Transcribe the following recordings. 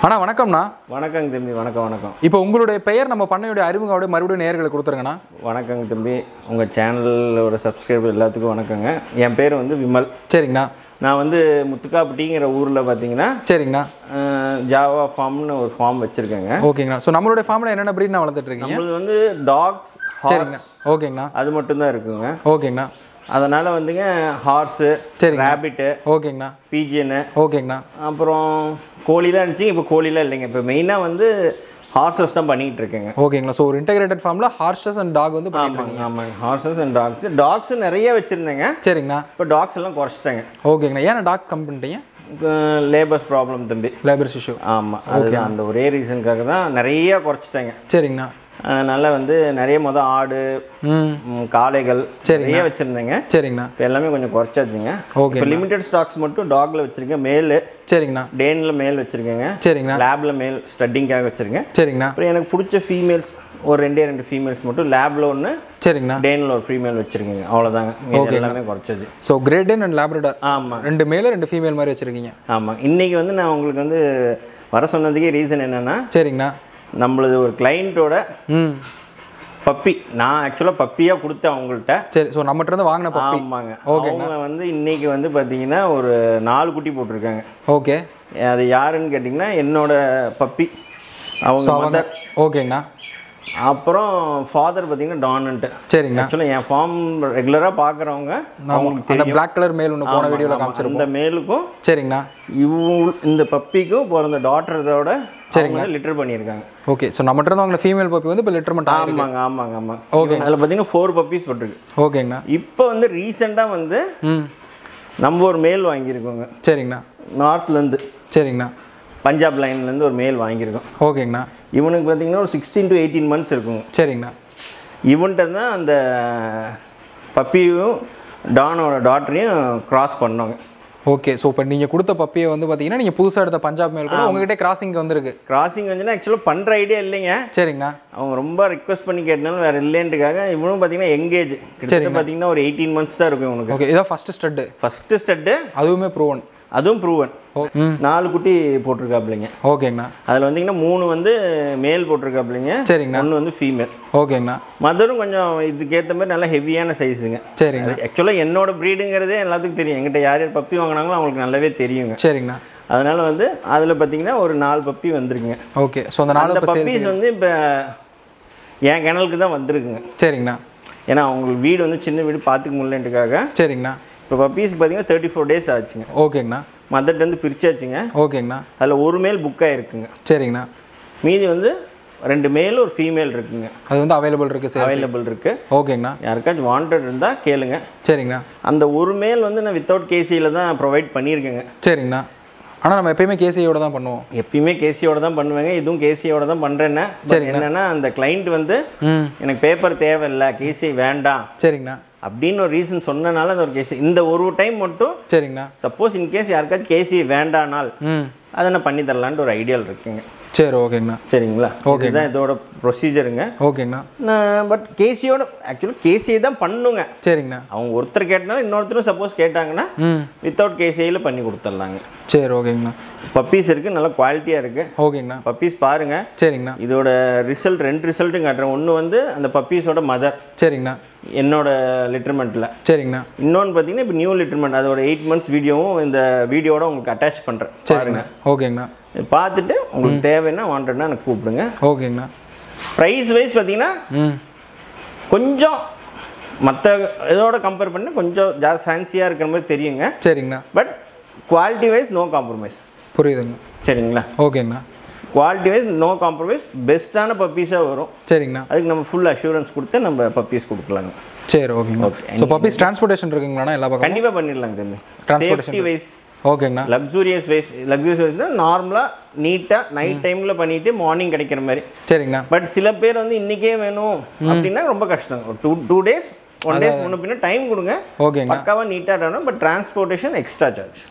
அண்ணா வணக்கம்ண்ணா. வணக்கங்க தம்பி. வணக்கம். இப்போ உங்களுடைய பெயர் நம்ம பண்ணையோட அறிமுகோட மறுபடியும் நேயர்களுக்கு கொடுத்துருங்கண்ணா. வணக்கங்க தம்பி. உங்கள் சேனலோட சப்ஸ்கிரைபர் எல்லாத்துக்கும் வணக்கங்க. என் பேர் வந்து விமல். சரிங்கண்ணா. நான் வந்து முத்துக்காப்பட்டிங்கிற ஊரில் பார்த்தீங்கன்னா சரிங்கண்ணா JavaFarmனு ஒரு ஃபார்ம் வச்சுருக்கேங்க. ஓகேங்கண்ணா. ஸோ நம்மளுடைய ஃபார்மில் என்னென்ன ப்ரீட் நான் வளர்த்துட்டு இருக்கீங்க? நம்மளது வந்து டாக்ஸ், சரிங்கண்ணா. ஓகேங்கண்ணா. அது மட்டும்தான் இருக்குங்க. ஓகேங்கண்ணா. அதனால் வந்துங்க ஹார்ஸு, ரேபிட்டு, ஓகேங்கண்ணா, பீஜியனு, ஓகேங்கண்ணா, அப்புறம் கோழிலாம் இருந்துச்சு. இப்போ கோழிலாம் இல்லைங்க. இப்போ மெயினாக வந்து ஹார்சஸ் தான் பண்ணிகிட்டு இருக்கேங்க. ஓகேங்களா. ஸோ ஒரு இன்டெகிரேட்டட் ஃபார்மில் ஹார்சஸ் அண்ட் டாக் வந்து ஆமாங்க. ஹார்சஸ் அண்ட் டாக்ஸ் நிறைய வச்சுருந்தேங்க. சரிங்கண்ணா. இப்போ டாக்ஸ் எல்லாம் குறைச்சிட்டாங்க. ஓகேங்கண்ணா. ஏன்னா டாக் கம் பண்ணிட்டீங்க? லேபர்ஸ் ப்ராப்ளம் தம்பி. Labours issue. ஆமாம். அது அந்த ஒரே ரீசனுக்காக தான் நிறையா குறைச்சிட்டாங்க. சரிங்கண்ணா. அதனால் வந்து நிறைய ஆடு, காளைகள் நிறைய வச்சுருந்தேங்க. சரிங்கண்ணா. இப்போ எல்லாமே கொஞ்சம் குறைச்சாச்சுங்க. ஓகே. இப்போ லிமிடெட் ஸ்டாக்ஸ் மட்டும் டாகில் வச்சுருக்கேன். மேலு. சரிங்கண்ணா. டேனில் மேல் வச்சுருக்கேங்க. சரிங்கண்ணா. லேபில் மேல் ஸ்டட்டிங்காக வச்சுருக்கேன். சரிங்கண்ணா. அப்புறம் எனக்கு பிடிச்ச ஃபீமேல்ஸ் ஒரு ரெண்டு ஃபீமேல்ஸ் மட்டும் லேபில் ஒன்று, சரிங்கண்ணா, டேனில் ஒரு ஃபீமேல் வச்சுருக்கீங்க. அவ்வளோதாங்க. ஓகே. எல்லாமே குறைச்சது. So great Dane and Labrador. ஆமாம். 2 மேல் 2 ஃபீமேல் மாதிரி வச்சுருக்கீங்க. ஆமாம். இன்றைக்கி வந்து நான் உங்களுக்கு வந்து வர சொன்னதுக்கே ரீசன் என்னென்னா, சரிங்கண்ணா, நம்மளது ஒரு கிளைண்ட்டோட பப்பி நான் ஆக்சுவலாக பப்பியாக கொடுத்தேன் அவங்கள்ட்ட. சரி. ஸோ நம்மகிட்ட இருந்து வாங்கின பப்பி. ஆமாங்க. அவங்க வந்து இன்றைக்கி வந்து பார்த்தீங்கன்னா ஒரு 4 குட்டி போட்டிருக்காங்க. ஓகே. அது யாருன்னு கேட்டிங்கன்னா என்னோட பப்பி அவங்க. ஓகேங்கண்ணா. அப்புறம் ஃபாதர் பார்த்தீங்கன்னா டானன்ட்டு. சரிங்க. ஆக்சுவலாக என் ஃபார்ம் ரெகுலராக பார்க்குறவங்க அவங்களுக்கு தெரியும். பிளாக் கலர் மேல் ஒன்று போன வீடியோவில் காமிச்சிருக்கோம். இந்த மேலுக்கும் சரிங்கண்ணா இந்த பப்பிக்கும் பிறந்த டாட்டரோட சரிங்க லிட்டர் பண்ணியிருக்காங்க. ஓகே. ஸோ நம்மகிட்ட இருந்து அவங்க ஃபீமேல் பப்பி வந்து இப்போ லிட்டர்மெண்ட். ஆமாங்க. ஓகே. அதில் பார்த்தீங்கன்னா 4 பப்பீஸ் போட்டிருக்கு. ஓகேங்கண்ணா. இப்போ வந்து ரீசெண்டாக வந்து நம்ம ஒரு மேல் வாங்கியிருக்கோங்க. சரிங்கண்ணா. நார்த்லேருந்து. சரிங்கண்ணா. பஞ்சாப் லைன்லேருந்து ஒரு மேல் வாங்கியிருக்கோம். ஓகேங்கண்ணா. இவனுக்கு பார்த்தீங்கன்னா ஒரு 16 to 18 months இருக்குங்க. சரிங்கண்ணா. இவன்கிட்ட தான் அந்த பப்பியும் டானோட டாட்டரையும் கிராஸ் பண்ணோங்க. ஓகே. ஸோ இப்போ நீங்கள் கொடுத்த பப்பியை வந்து பார்த்தீங்கன்னா நீங்கள் புதுசாக எடுத்த பஞ்சாப் மேல் கூட உங்ககிட்ட கிராசிங் வந்துருக்கு. கிராசிங் வந்துன்னா ஆக்சுவலாக பண்ணுற ஐடியா இல்லைங்க. சரிங்கண்ணா. அவங்க ரொம்ப ரிக்வஸ்ட் பண்ணி கேட்டனாலும் வேறு இல்லைன்றதுக்காக இவனும் பார்த்தீங்கன்னா எங்கேஜ் கிட்டத்தட்ட பார்த்தீங்கன்னா ஒரு 18 months தான் இருக்கும் இவனுக்கு. ஓகே. இதான் ஃபஸ்ட்டு ஸ்டட்டு. அதுவுமே ப்ரூவன். 4 குட்டி போட்டிருக்காப்லைங்க. ஓகேங்கண்ணா. அதில் வந்தீங்கன்னா 3 வந்து மேல் போட்டிருக்காப்லைங்க. சரிங்கண்ணா. 1 வந்து ஃபீமேல். ஓகேங்கண்ணா. மதரும் கொஞ்சம் இதுக்கேற்ற மாதிரி நல்லா ஹெவியான சைஸுங்க. சரிங்க. ஆக்சுவலாக என்னோட ப்ரீடுங்கிறதே எல்லாத்துக்கும் தெரியும். எங்கிட்ட யார் பப்பி வாங்கினாங்களோ அவங்களுக்கு நல்லாவே தெரியுங்க. சரிங்கண்ணா. அதனால் வந்து அதில் பார்த்தீங்கன்னா ஒரு 4 பப்பி வந்துருக்குங்க. ஓகே. ஸோ அந்த 4 பப்பீஸ் வந்து இப்போ என் கிணலுக்கு தான் வந்துருக்குங்க. சரிங்கண்ணா. ஏன்னா அவங்களுக்கு வீடு வந்து சின்ன வீடு பார்த்துக்க முடியலன்றதுக்காக. சரிங்கண்ணா. இப்போ பப்பீஸ்க்கு பார்த்தீங்கன்னா 34 days ஆச்சுங்க. ஓகேங்கண்ணா. மதர்ட்டு வந்து பிரிச்சாச்சுங்க. ஓகேங்கண்ணா. அதில் ஒரு மேல் புக் ஆகிருக்குங்க. சரிங்கண்ணா. மீதி வந்து 2 மேல் ஒரு ஃபீமேல் இருக்குங்க. அது வந்து அவைலபிள் இருக்குது. ஓகேங்கண்ணா. யாருக்காச்சும் வாண்டட் இருந்தால் கேளுங்க. சரிங்கண்ணா. அந்த ஒரு மேல் வந்து நான் வித்தவுட் கேசியில் தான் ப்ரொவைட் பண்ணியிருக்கேங்க. சரிங்கண்ணா. ஆனால் நம்ம எப்பயுமே கேசியோட தான் பண்ணுவோம். எப்பயுமே கேசியோட தான் பண்ணுவேங்க. இதுவும் கேசியோட தான் பண்ணுறேன்னா. சரி. என்னென்னா அந்த கிளைண்ட் வந்து எனக்கு பேப்பர் தேவையில்லை, கேசி வேண்டாம். சரிங்கண்ணா. அப்படின்னு ஒரு ரீசன் சொன்னனால அந்த ஒரு கேசி இந்த ஒரு டைம் மட்டும். சரிங்கண்ணா. சப்போஸ் இன்கேஸ் யாருக்காச்சும் கேசி வேண்டானால் அதை நான் பண்ணி தரலான்ட்டு ஒரு ஐடியாவில் இருக்குங்க. சரி. ஓகேங்கண்ணா. சரிங்களா. ஓகே. தான் இதோட ப்ரொசீஜருங்க. ஓகேங்கண்ணா. நான் பட் கேசியோட ஆக்சுவலாக கேசியை தான் பண்ணுங்க. சரிங்கண்ணா. அவங்க ஒருத்தர் கேட்டனால இன்னொருத்தரும் சப்போஸ் கேட்டாங்கன்னா வித்தவுட் கேசியில் பண்ணி கொடுத்துட்லாங்க. சரி. ஓகேங்கண்ணா. பப்பீஸ் இருக்குது, நல்லா குவாலிட்டியாக இருக்குது. ஓகேங்கண்ணா. பப்பீஸ் பாருங்கள். சரிங்கண்ணா. இதோட ரிசல்ட் 2 ரிசல்ட்டும் காட்டுறேன். ஒன்று வந்து அந்த பப்பீஸோட மதர். சரிங்கண்ணா. என்னோட லிட்டர்மெண்ட்டில். சரிங்கண்ணா. இன்னொன்று பார்த்தீங்கன்னா இப்போ நியூ லிட்டர்மெண்ட் அதோட 8 months வீடியோவும் இந்த வீடியோட உங்களுக்கு அட்டாச் பண்ணுறேன். சரிங்க. ஓகேங்கண்ணா. பார்த்துட்டு உங்களுக்கு தேவைன்னா வாண்டட்னா எனக்கு கூப்பிடுங்க. ஓகேங்கண்ணா. ப்ரைஸ் வைஸ் பார்த்தீங்கன்னா கொஞ்சம் மற்ற இதோட கம்பேர் பண்ணி கொஞ்சம் ஃபேன்சியாக இருக்கிற மாதிரி தெரியுங்க. சரிங்கண்ணா. But quality wise no compromise. புரியுதுங்க. சரிங்களா. ஓகேங்கண்ணா. Quality wise no compromise. பெஸ்ட்டான பப்பீஸாக வரும். சரிங்கண்ணா. அதுக்கு நம்ம ஃபுல் அஷூரன்ஸ் கொடுத்து நம்ம பப்பீஸ் கொடுக்கலாங்க. சரி. ஓகேங்க. ஓகே. ஸோ பப்பீஸ் டிரான்ஸ்போர்ட்டேஷன் இருக்குங்களாண்ணா? எல்லா பக்கம் கண்டிப்பாக பண்ணிடலாங்க தம்பி. Transportation wise. ஓகேங்கண்ணா. லக்ஸூரியஸ் வைஸ்னா நார்மலாக நீட்டாக நைட் டைமில் பண்ணிவிட்டு மார்னிங் கிடைக்கிற மாதிரி. சரிங்கண்ணா. பட் சில பேர் வந்து இன்றைக்கே வேணும் அப்படின்னா ரொம்ப கஷ்டம். ஒரு 2 days 1 days முன்ன பின்ன டைம் கொடுங்க. ஓகேங்க. பக்காவாக நீட்டாக வேணும். But transportation extra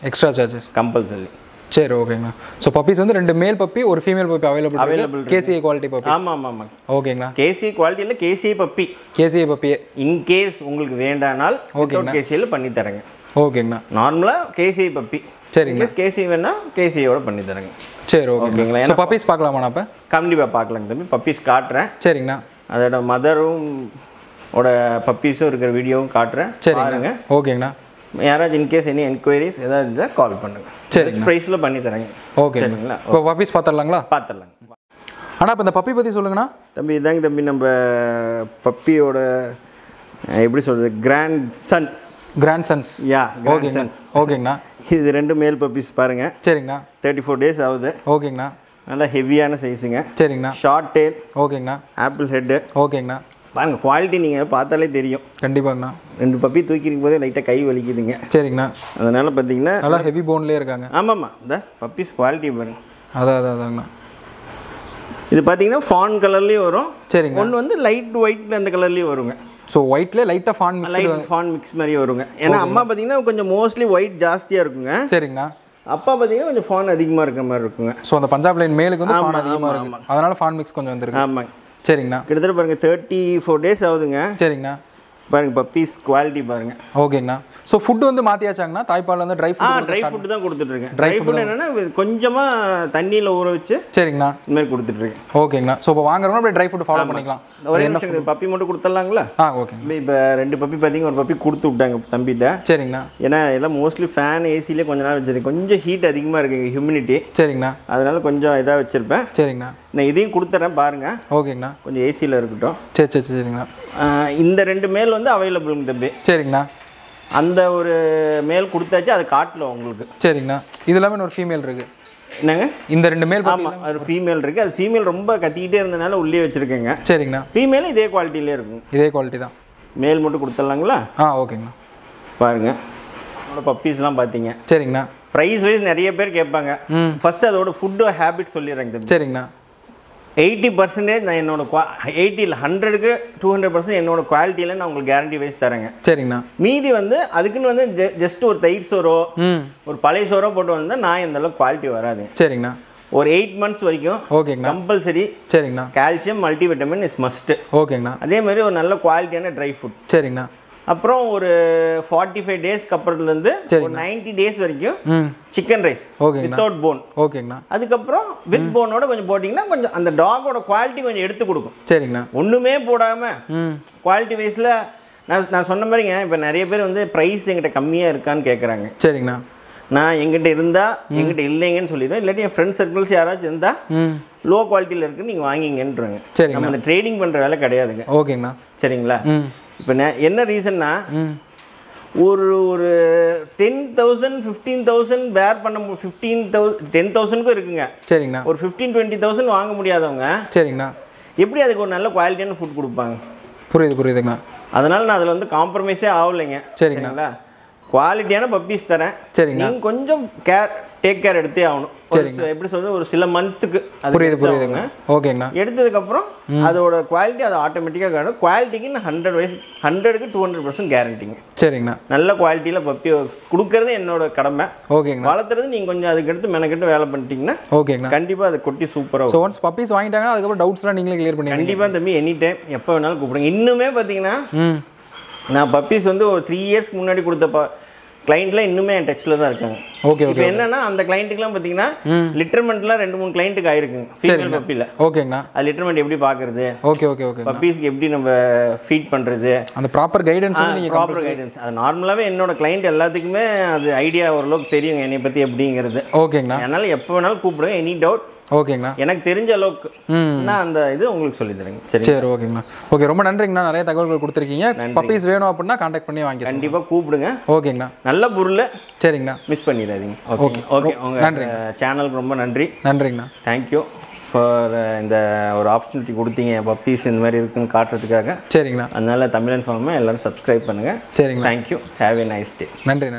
charges compulsory. சரி. ஓகேங்கண்ணா. ஸோ பப்பீஸ் வந்து 2 மேல் பப்பி ஒரு female puppy available. KCI quality puppy. ஆமாம். ஓகேங்கண்ணா. KCI குவாலிட்டி இல்லை, KCI பப்பி. இன்கேஸ் உங்களுக்கு வேண்டானால் ஓகே KCIயில் பண்ணி தரேங்க. ஓகேங்கண்ணா. நார்மலாக KCI பப்பி. சரிங்க. KCI வேணா KCIயோட பண்ணி தரேங்க. சரி ஓகேங்களா. ஸோ பப்பீஸ் பார்க்கலாமா? அப்போ கண்டிப்பாக பார்க்கலாங்க தம்பி. பப்பீஸ் காட்டுறேன். சரிங்கண்ணா. அதோட மதரும் ஓட பப்பீஸும் இருக்கிற வீடியோவும் காட்டுறேன். பாருங்க. ஓகேங்கண்ணா. யாராச்சும் இன்கேஸ் எனி என்கொயரிஸ் ஏதாவது இருந்தால் கால் பண்ணுங்க. சரி, ப்ரைஸில் பண்ணி தரேங்க. ஓகே சரிங்களா. இப்போ பப்பீஸ் பார்த்துடலாங்களா? பார்த்துடலாங்க. ஆனால் இப்போ இந்த பப்பி பற்றி சொல்லுங்கண்ணா. தம்பி இதாங்க தம்பி நம்ம பப்பியோட எப்படி சொல்கிறது கிராண்ட் சன்ஸ். யா கிராண்ட் சன்ஸ். ஓகேங்கண்ணா. இது 2 மேல் பப்பீஸ் பாருங்க. சரிங்கண்ணா. 34 days ஆகுது. ஓகேங்கண்ணா. நல்லா ஹெவியான சைஸுங்க. சரிங்கண்ணா. Short tail. ஓகேங்கண்ணா. Apple head. ஓகேங்கண்ணா. பாருங்க குவாலிட்டி நீங்கள் பார்த்தாலே தெரியும். கண்டிப்பாங்கண்ணா. 2 பப்பி தூக்கிருக்கும் போதே லைட்டாக கை வலிக்குதுங்க. சரிங்கண்ணா. அதனால் பார்த்தீங்கன்னா நல்லா ஹெவி போன்லேயே இருக்காங்க. ஆமாம்மா. இந்த பப்பீஸ் குவாலிட்டி பாருங்க. அதாங்கண்ணா. இது பார்த்தீங்கன்னா ஃபான் கலர்லேயும் வரும். சரிங்க. ஒன்று வந்து லைட் ஒயிட் அந்த கலர்லேயும் வருங்க. ஸோ ஒயிட்லேயே லைட்டாக ஃபான் மிக்ஸ் மாதிரி வருங்க. ஏன்னா அம்மா பார்த்தீங்கன்னா கொஞ்சம் மோஸ்ட்லி ஒயிட் ஜாஸ்தியாக இருக்குங்க. சரிங்கண்ணா. அப்பா பார்த்தீங்கன்னா கொஞ்சம் ஃபான் அதிகமாக இருக்கிற மாதிரி இருக்குங்க. ஸோ அந்த பஞ்சாப் லைன் மேலுக்கு வந்து ஃபான் அதிகமாக இருக்கும். அதனால ஃபான் மிக்ஸ் கொஞ்சம் வந்துருக்கு. ஆமாங்க. சரிங்கண்ணா. கிட்டத்தட்ட பாருங்கள் 34 days ஆகுதுங்க. சரிங்கண்ணா. பாருங்க பப்பீஸ் குவாலிட்டி பாருங்க. ஓகேங்கண்ணா. ஸோ ஃபுட்டு வந்து மாற்றியாச்சாங்கண்ணா? தாய்ப்பால் வந்து ட்ரை ஃபுட்டு தான் கொடுத்துட்ருக்கேன். ட்ரை ஃபுட் என்னென்னா கொஞ்சமாக தண்ணியில் ஊற வச்சு சரிங்கண்ணா இந்த மாதிரி கொடுத்துட்ருக்கேன். ஓகேங்கண்ணா. ஸோ இப்போ வாங்குறோம்னா அப்படியே ட்ரை ஃபுட் ஃபாலோ பண்ணிக்கலாம். ஒரே நிமிஷம் பப்பி மட்டும் கொடுத்துடலாங்களா? ஓகே. இப்போ 2 பப்பி பார்த்தீங்கன்னா ஒரு பப்பி கொடுத்து விட்டாங்க தம்பிகிட்ட. சரிங்கண்ணா. ஏன்னா எல்லாம் மோஸ்ட்லி ஃபேன் ஏசிலே கொஞ்ச நாள் வச்சுருக்கேன். கொஞ்சம் ஹீட் அதிகமாக இருக்குங்க, ஹியூமினிட்டி. சரிங்கண்ணா. அதனால கொஞ்சம் இதாக வச்சுருப்பேன். சரிங்கண்ணா. நான் இதையும் கொடுத்துட்றேன் பாருங்க. ஓகேங்கண்ணா. கொஞ்சம் ஏசியில் இருக்கட்டும். சரிங்கண்ணா. இந்த 2 மேல் வந்து அவைலபிளுங்க தம்பி. சரிங்கண்ணா. அந்த ஒரு மேல் கொடுத்தாச்சு, அது காட்டல உங்களுக்கு. சரிங்கண்ணா. இது எல்லாமே ஒரு ஃபீமேல் இருக்குது. என்னங்க? இந்த 2 மேல். ஆமாம், அது ஃபீமேல் இருக்குது. அது ஃபீமேல் ரொம்ப கத்திக்கிட்டே இருந்தனால உள்ளே வச்சுருக்கேங்க. சரிங்கண்ணா. ஃபீமேல் இதே குவாலிட்டியிலே இருக்கும். இதே குவாலிட்டி தான். மேல் மட்டும் கொடுத்துடலாங்களா? ஓகேங்கண்ணா. பாருங்கள் என்னோட பப்பீஸ்லாம் பார்த்தீங்க. சரிங்கண்ணா. ப்ரைஸ் வைஸ் நிறைய பேர் கேட்பாங்க. ஃபஸ்ட்டு அதோட ஃபுட்டு ஹேபிட் சொல்லிடுறேங்க தம்பி. சரிங்கண்ணா. 80% நான் என்னோட 80 100க்கு 200% என்னோட குவாலிட்டியில் நான் உங்களுக்கு கேரண்டி வைஸ் தரேங்க. சரிங்கண்ணா. மீதி வந்து அதுக்குன்னு வந்து ஜஸ்ட் ஒரு தயிர் சோறோ ஒரு பழைய சோறோ போட்டு வந்தால் நான் இந்த அளவுக்கு குவாலிட்டி வராது. சரிங்கண்ணா. ஒரு 8 months வரைக்கும் ஓகேங்கண்ணா கம்பல்சரி. சரிங்கண்ணா. Calcium multivitamin is must. ஓகேங்கண்ணா. அதே மாதிரி ஒரு நல்ல குவாலிட்டியான ட்ரை ஃபுட். சரிங்கண்ணா. அப்புறம் ஒரு 45 டேஸ்க்கு அப்புறத்துலேருந்து ஒரு 90 days வரைக்கும் சிக்கன் ரைஸ் வித்தவுட் போன். ஓகேங்கண்ணா. அதுக்கப்புறம் வித் போனோட கொஞ்சம் போட்டிங்கன்னா கொஞ்சம் அந்த டாகோட குவாலிட்டி கொஞ்சம் எடுத்து கொடுக்கும். சரிங்கண்ணா. ஒன்றுமே போடாமல் குவாலிட்டி வைஸில் நான் சொன்ன மாதிரிங்க. இப்போ நிறைய பேர் வந்து ப்ரைஸ் எங்கிட்ட கம்மியாக இருக்கான்னு கேட்குறாங்க. சரிங்கண்ணா. நான் எங்கிட்ட இருந்தால் எங்கிட்ட இல்லைங்கன்னு சொல்லிடுவேன். இல்லாட்டி என் ஃப்ரெண்ட்ஸ் சர்க்கிள்ஸ் யாராச்சும் இருந்தால் லோ குவாலிட்டியில் இருக்குன்னு நீங்கள் வாங்கிங்கன்றாங்க. சரி, நம்ம அந்த ட்ரேடிங் பண்ணுற வேலை கிடையாதுங்க. ஓகேங்கண்ணா. சரிங்களா? இப்போ என்ன ரீசன்னா ஒரு 10,000 15,000 பேர் பண்ண 10,000க்கும் இருக்குங்க. சரிங்கண்ணா. ஒரு 15-20,000 வாங்க முடியாதவங்க சரிங்கண்ணா எப்படி அதுக்கு ஒரு நல்ல குவாலிட்டியான ஃபுட் கொடுப்பாங்க? புரியுதுங்கண்ணா. அதனால் நான் அதில் வந்து காம்ப்ரமைஸே ஆகலைங்க. சரிங்களா? குவாலிட்டியான பப்பீஸ் தரேன். சரிங்க. நீங்கள் கொஞ்சம் டேக் கேர் எடுத்தே ஆகணும். எப்படி சொல்றது, ஒரு சில மந்த்துக்கு. புரியுதுங்க. ஓகேங்கண்ணா. எடுத்ததுக்கப்புறம் அதோட குவாலிட்டி அது ஆட்டோமேட்டிக்காக காணும். குவாலிட்டிக்கு நான் 100க்கு 200% கேரண்டிங்க. சரிங்கண்ணா. நல்ல குவாலிட்டியில் பப்பி கொடுக்கறது என்னோட கடமை. ஓகேங்கண்ணா. வளர்த்துறது நீங்கள் கொஞ்சம் அதுக்கு எடுத்து மெனக்கெட்டு வேலை பண்ணிட்டீங்கன்னா ஓகேங்கண்ணா கண்டிப்பாக அதை கொட்டி சூப்பராக. ஸோ ஒன்ஸ் பப்பீஸ் வாங்கிட்டாங்கன்னா அதுக்கப்புறம் டவுட்ஸ்லாம் நீங்களே கிளியர் பண்ணி கண்டிப்பாக தம்பி எனி டைம் எப்போ வேணாலும் கூப்பிடுங்க. இன்னுமே பார்த்தீங்கன்னா நான் பப்பீஸ் வந்து ஒரு 3 yearsக்கு முன்னாடி கொடுத்த கிளைண்ட்லாம் இன்னுமே என் டச்சில் தான் இருக்காங்க. ஓகே. இப்போ என்னன்னா அந்த கிளைண்ட்டுக்குலாம் பார்த்தீங்கன்னா லிட்டர்மெண்ட்லாம் 2-3 கிளைண்ட்டுக்கு ஆயிருக்குங்க ஃபீமேல் பப்பியில். ஓகேங்கண்ணா. அது லிட்டர்மெண்ட் எப்படி பார்க்குறது, ஓகே பப்பீஸ்க்கு எப்படி நம்ம ஃபீட் பண்ணுறது, அந்த ப்ராப்பர் கைடன்ஸ் ப்ராப்பர் கைடன்ஸ் அது நார்மலாகவே என்னோட கிளைண்ட் எல்லாத்துக்குமே அது ஐடியா ஓரளவுக்கு தெரியுங்க என்னை பற்றி எப்படிங்கிறது. ஓகேங்கண்ணா. அதனால் எப்போ வேணாலும் கூப்பிடுங்க, எனி டவுட். ஓகேங்கண்ணா. எனக்கு தெரிஞ்ச அளவுக்கு நான் அந்த இது உங்களுக்கு சொல்லி தரேங்க. சரி ஓகேங்கண்ணா. ஓகே, ரொம்ப நன்றிங்கண்ணா. நிறைய தகவல்கள் கொடுத்துருக்கீங்க. பப்பீஸ் வேணும் அப்படின்னா கான்டாக்ட் பண்ணி வாங்கி கண்டிப்பாக கூப்பிடுங்க. ஓகேங்கண்ணா. நல்ல பொருள். சரிங்கண்ணா. மிஸ் பண்ணிடாதீங்க. ஓகே உங்கள் சேனலுக்கு ரொம்ப நன்றிங்கண்ணா. தேங்க்யூ ஃபார் இந்த ஒரு ஆப்பர்ச்சுனிட்டி கொடுத்தீங்க. பப்பீஸ் இந்த மாதிரி இருக்குன்னு காட்டுறதுக்காக. சரிங்கண்ணா. அதனால தமிழன் ஃபார்மை எல்லாரும் சப்ஸ்கிரைப் பண்ணுங்கள். சரிங்க. Thank you. Have a nice day. நன்றி.